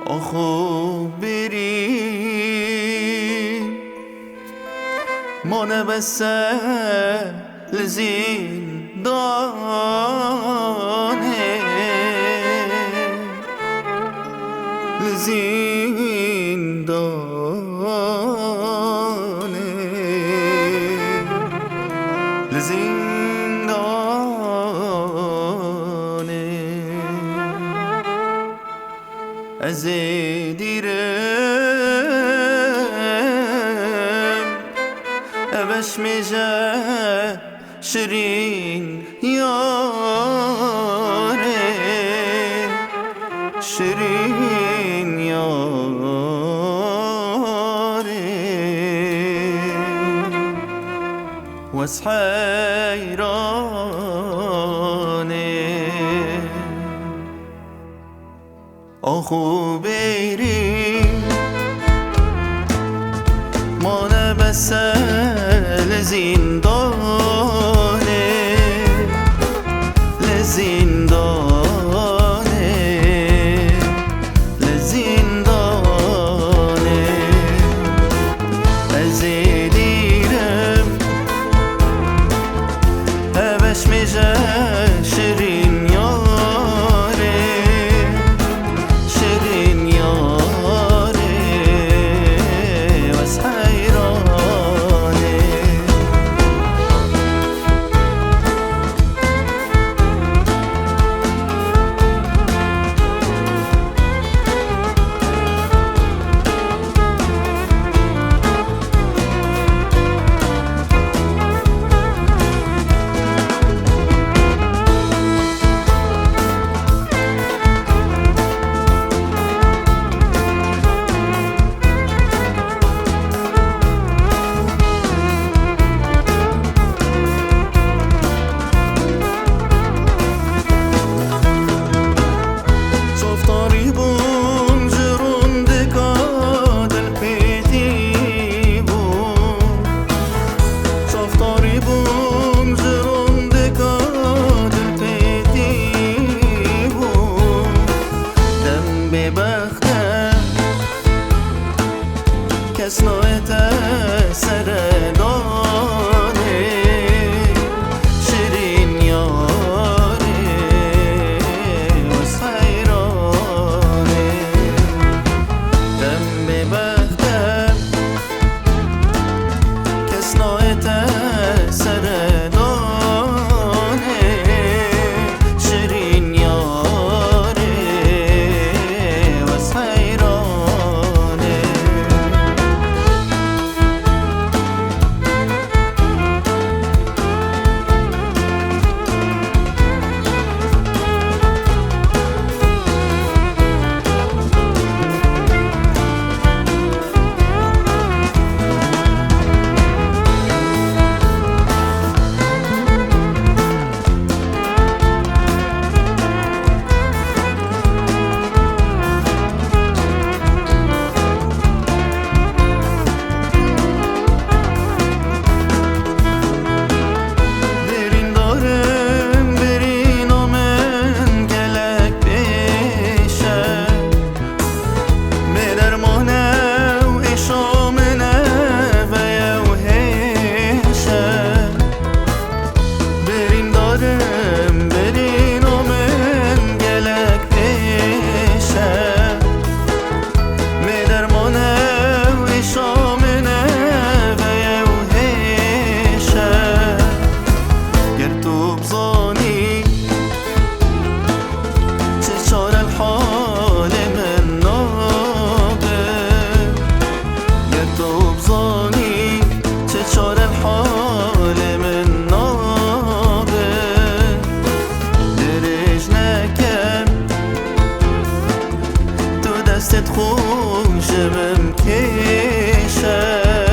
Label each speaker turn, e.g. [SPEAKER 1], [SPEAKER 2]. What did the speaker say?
[SPEAKER 1] آخو بریم ما نبسه لزندانه لزندانه لزندانه از دیرم ابش میجه شیرین یاره شیرین یاره واس حیرانه آخو بریم ما نبسه لزندانه لزندانه لزندانه از دیرم ابش میجه شیرین یاره شیرین یاره واس حیرانه کس نوعت سردانه شیرین یاره واس حیرانه دم به بختم کس نوعت سردانه شیرین یاره واس حیرانه دستت خوشم کشه